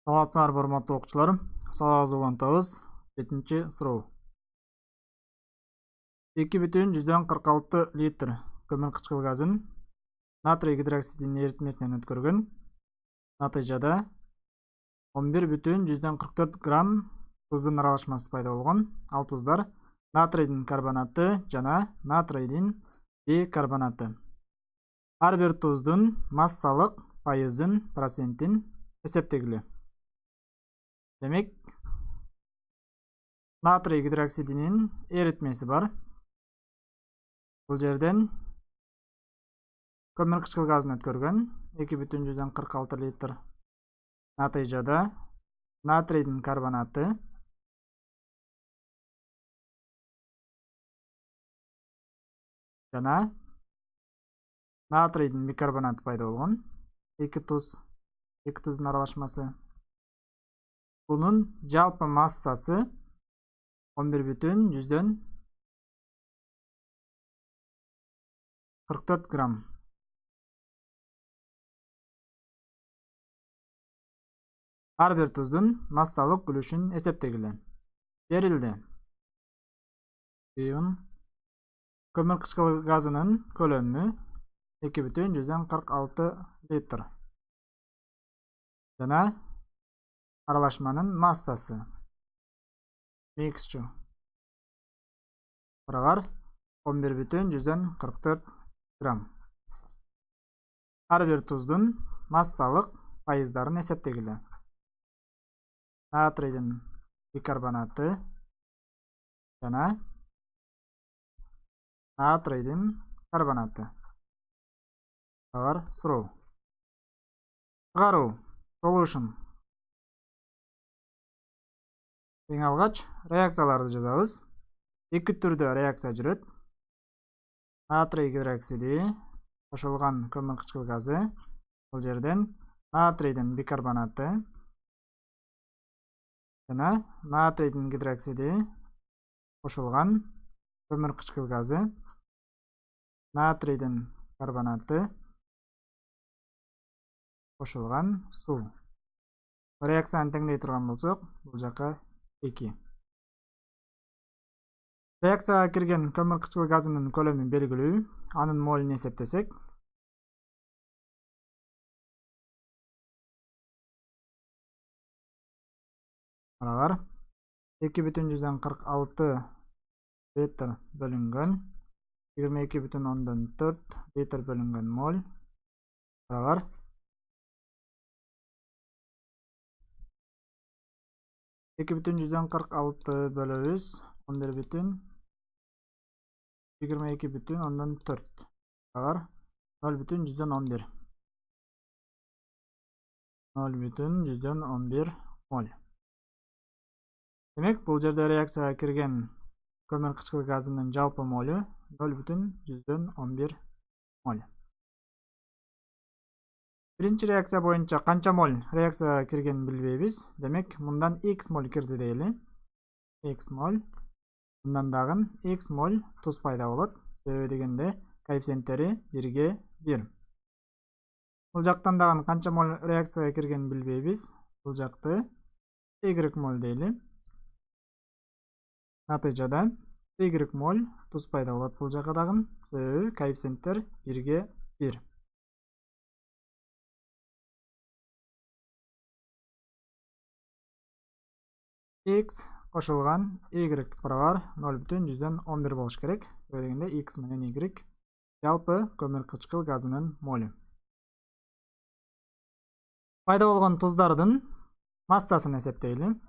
Саламатсыздар урматтуу окуучулар. Сабагыбызды улантабыз. 7-нчи суроо. 2,46 литр көмүр кычкыл газын натрий гидроксидинин эритмесинен өткөргөн. Натыйжада 11,44 грамм туздун аралашмасы пайда болгон. Ал туздар натрийдин карбонаты жана натрийдин бикарбонаты. Ар бир туздун массалык пайызын, процентин эсептегиле. Демек, натрий гидроксидинин эритмеси бар. Бул жерден көмүр кычкыл газын өткөргөн 2,46 литр. Натыйжада натрийдин карбонаты жана натрийдин бикарбонаты пайда болгон. Эки туздун аралашмасы. Бунун жалпы массасы 11,44 грамм. Ар бир туздун массалык үлүшүн эсептегиле. Берилди. Көмүр кычкыл газынын көлөмү 2,46 литр. Жана аралашманын массасы mixture барабар 11,44 грамм. Ар бир туздун массалык пайыздарын эсептегиле. Натрийдин бикарбонаты жана натрийдин карбонаты. Барабар суроо. Чыгаруу. Solution. Эң алгач реакцияларды жазабыз. Эки түрдө реакция жүрөт. Натрий гидроксиди кошулган көмүр кычкыл газы. Бул жерден натрийдин бикарбонаты жана натрийдин гидроксиди кошулган көмүр кычкыл газы. Натрийдин карбонаты кошулган суу. Реакцияны теңдей турган болсок, бул жака 2. Реакцияга кирген көмүр кычкыл газынын көлөмүн белгилүү, анын молун эсептесек, барабар 2,46 литр бөлүнгөн 22,4 литр бөлүнгөн моль барабар 2,46 бөлөбүз 11,22,4 барабар 0,11 моль. Демек, бул жерде реакцияга кирген көмүр кычкыл газынын жалпы молу 0,11 моль. Биринчи реакция боюнча канча моль реакцияга киргенин билбейбиз. Демек, мындан x моль кирди дейли. X моль. Мындан дагы x моль туз пайда болот. Себеби дегенде коэффициенттери 1ге 1. Бул жактан дагы канча моль реакцияга киргенин билбейбиз. Бул жакты y моль дейли. Натыйжада y моль туз пайда болот бул жака дагы. Себеби коэффициенттер 1ге 1. X кошулган y барабар 0,11 болуш керек. Себеби дегенде x менен y жалпы көмүр кычкыл газынын молу. Пайда болгон туздардын массасын эсептейли.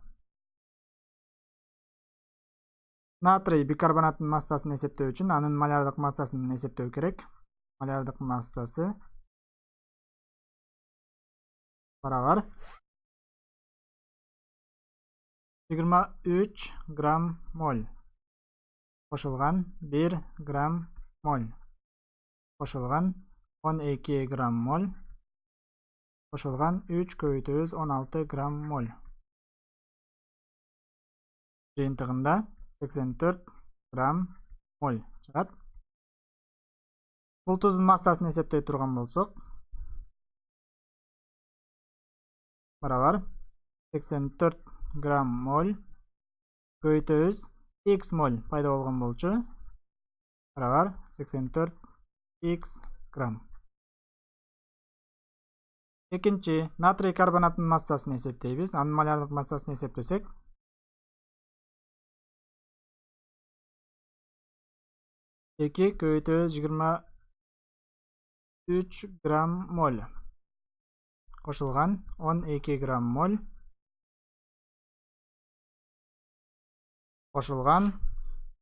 Натрий бикарбонаттын массасын эсептөө үчүн анын малярдык массасын эсептөө керек. Малярдык массасы барабар 23 грамм моль кошулган 1 грамм моль кошулган 12 грамм моль кошулган 3 көбөйтөбүз 16 грамм моль. Жыйынтыгында 84 грамм моль чыгат. Бул туздун массасын эсептей турган болсок, барабар 84 грамм моль көбөйтөбүз x моль пайда болгон болчу барабар 84 x грамм. Экинчи натрий карбонатынын массасын эсептейбиз. Анын малярдык массасын эсептесек 2 көбөйтөбүз 23 грамм моль кошулган 12 грамм моль кошулган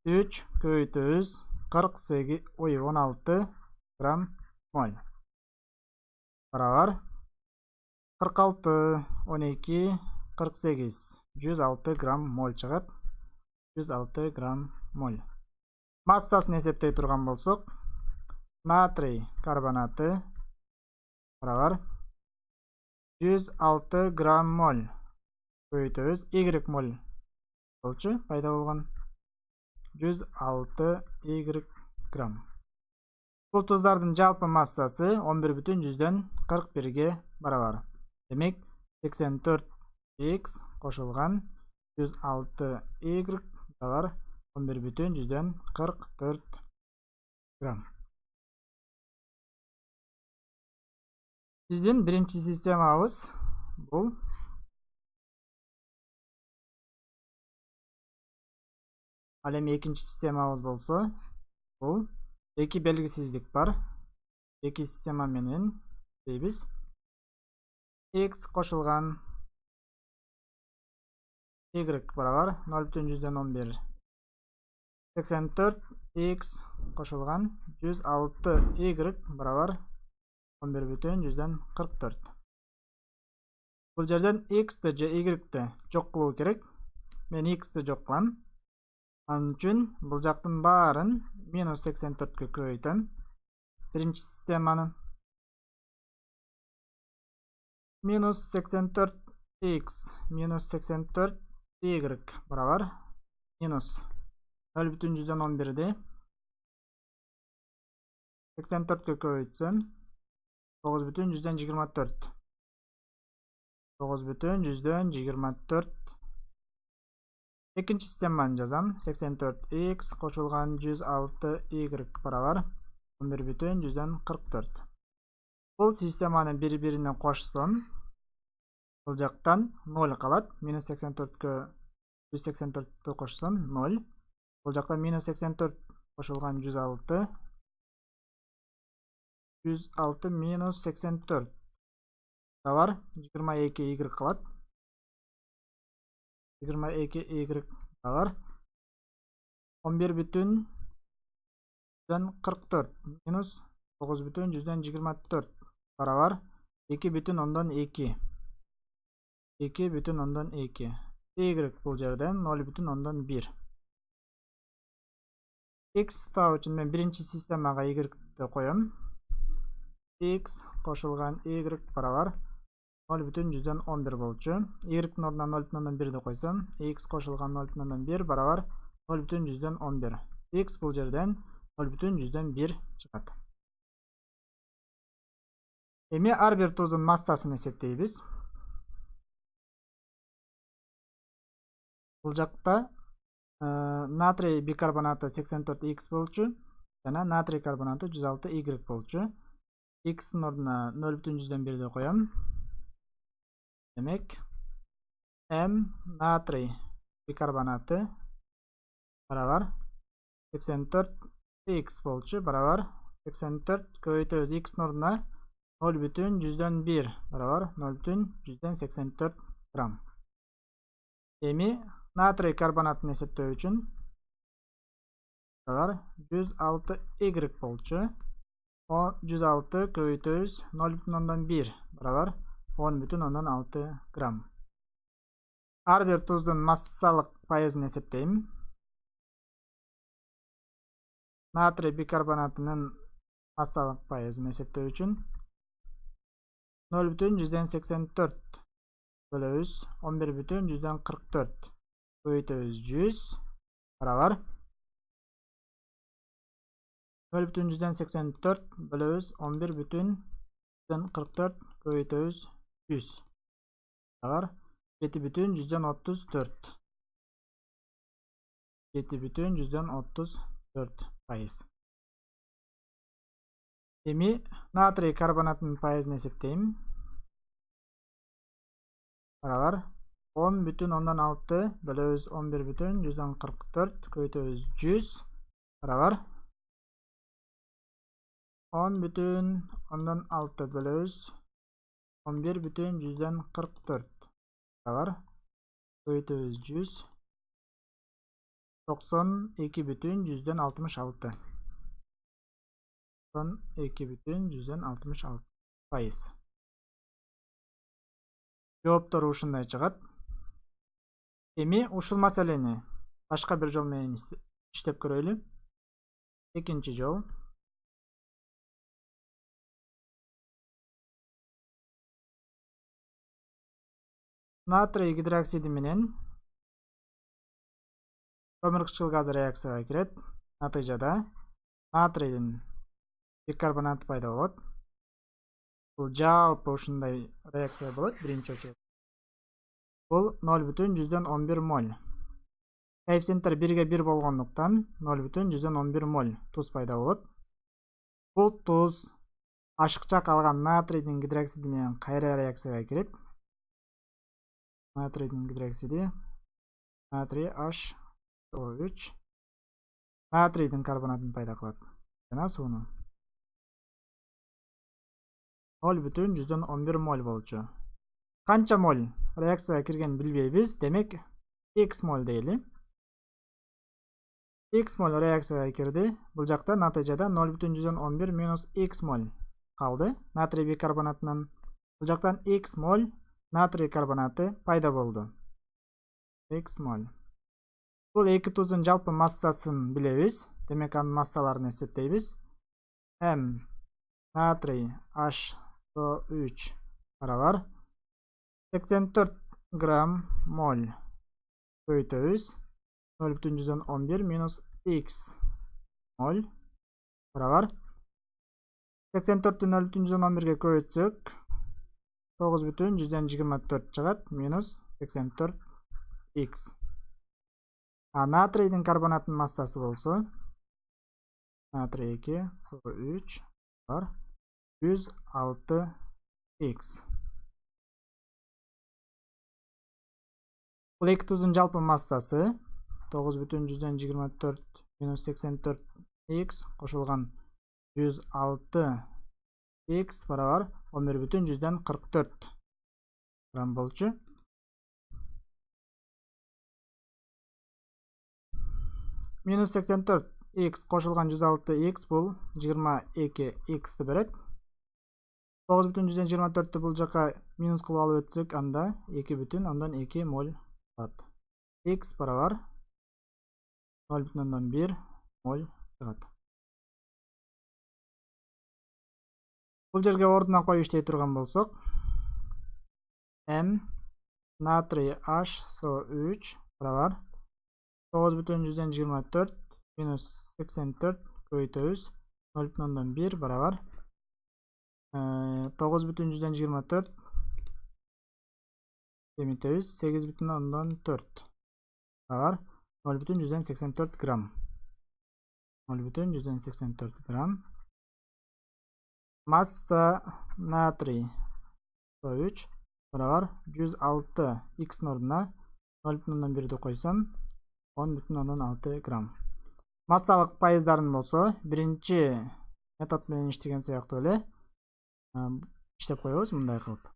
3 көбөйтөбүз 16 грамм моль барабар 46 12 48 106 грамм моль чыгат. 106 грамм моль. Массасын эсептей турган болсок, натрий карбонаты барабар 106 грамм моль көбөйтөбүз y моль болчу пайда болгон 106 y грамм. Бул туздардын жалпы массасы 11,41ге барабар. Демек 84x кошулган 106 y барабар 11,44 грамм. Биздин биринчи системабыз бул ал эми экинчи системабыз болсо бул эки белгисиздик бар. Эки система менен дейбиз. X кошулган y барабар 0,11 84 x кошулган 106 y барабар 11,44. Бул жерден x'ти же y'ти жок кылуу керек. Мен x'ти жок кылам. Анын үчүн бул жактын баарын минус 84-кө көбөйтөм. Биринчи системаны минус 84x минус 84y барабар минус 0,11ди 84-кө көбөйтсөм 9,24 9,24. Экинчи системаны жазам. 84x кошулган 106y барабар 11,44. Бул системаны бири-бирине кошсом, бул жактан 0 калат. Минус 84кө 184 кошсом 0. Бул жакта минус 84 кошулган 106 минус 84 барабар 22y калат. 22y барабар 11,44 минус 9,24 барабар 2,2. 2,2. Y бул жерден 0,1. X табуу үчүн мен биринчи системага y-ти коем. X кошулган y барабар 0,11 болчу. Y-тин ордуна 0,1ди койсом, x кошулган 0,1 барабар 0,11. X бул жерден 0,1 чыгат. Эми ар бир туздун массасын эсептейбиз. Бул жакта натрий бикарбонаты 84x болчу жана натрий карбонаты 106y болчу. X'тин ордуна 0,1ди коем. Демек m натрий бикарбонаты барабар 84x болчу барабар 84 көбөйтөбүз x'тин ордуна 0,1 барабар 0,184 грамм. Эми натрий карбонатын эсептөө үчүн барабар 106y болчу. 106 көбөйтөбүз 0,1 барабар 10,6 грамм. Ар бир туздун массалык пайызын эсептейм. Натрий бикарбонатынын массалык пайызын эсептөө үчүн 0,184 бөлөбүз 11,144 көбөйтөбүз 100 барабар 0,184 бөлөбүз 11,144 көбөйтөбүз 100 барабар 7,34. 7,34 пайыз. Эми натрий карбонатының пайызын эсептейм. Барабар 10,6 бөлөбүз 11,144 көйтөбүз 100 барабар 10,6 бөлөбүз 11,144 барабар көйтөбүз 100 92,166. 92,166 пайыз. Жооптор ушундай чыгат. Эми ушул маселени башка бир жол менен иштеп көрөлү. Экинчи жол. Натрий гидроксиди менен көмүр кычкыл газы реакцияга кирет. Натыйжада натрийдин бикарбонаты пайда болот. Бул жалпы ушундай реакция болот. Биринчи очередь. Бул 0,111 моль. Коэффициенттер 1/1 болгондуктан 0,111 моль туз пайда болот. Бул туз ашыкча калган натрийдин гидроксиди менен кайра реакцияга кирип, натрийдин гидроксиди натрий H3 натрийдин карбонатын пайда кылат жана сууну 0,111 моль болчу. Канча моль реакцияга кирген билбейбиз, демек X моль дейли. X моль реакцияга кирди. Бул жакта натыйжада 0,111 минус X моль калды. Натрий бикарбонатынан бул жактан X моль натрий карбонаты пайда болду. X моль. Бул эки туздун жалпы массасын билебиз. Демек анын массаларын эсептейбиз. М натрий H3 барабар 84 грамм моль көйтөбүз 0,111 минус X моль барабар 84-тү 0,111ге көбөйтсөк 9,124 чыгат минус 84 X. А натрийдин карбонатын массасы болсо натрий 2 SO3 бар 106 X. Бул эки туздун жалпы массасы 9,124 минус 84 X кошулган 106 X барабар 11,144 грамм болчу. Минус 84 X кошулган 106 X бул 22 X'ти берет. 9,124 бул жака минус кылып алып өтсөк, анда 2,2 моль болот. X барабар 0,1 моль чыгат. Бул жерге ордуна коюп иштей турган болсок, М натрий HSO3 барабар 9,124 минус 84 көйтөбүз 0,1 барабар 9,124 демитебиз 8,4 барабар 0,184 грамм. 0,184 грамм. Масса натрий SO3 барабар 106 X ордуна 0,1ди койсом 10,6 грамм. Массалык пайыздарын болсо, биринчи метод менен иштеген сыяктуу эле иштеп коебуз мындай кылып.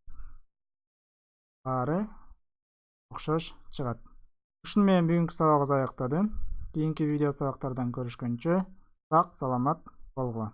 Баары окшош чыгат. Ушуну менен бүгүнкү сабагыбыз аяктады. Кийинки видео сабактардан көрүшкөнчө сак саламат болгула.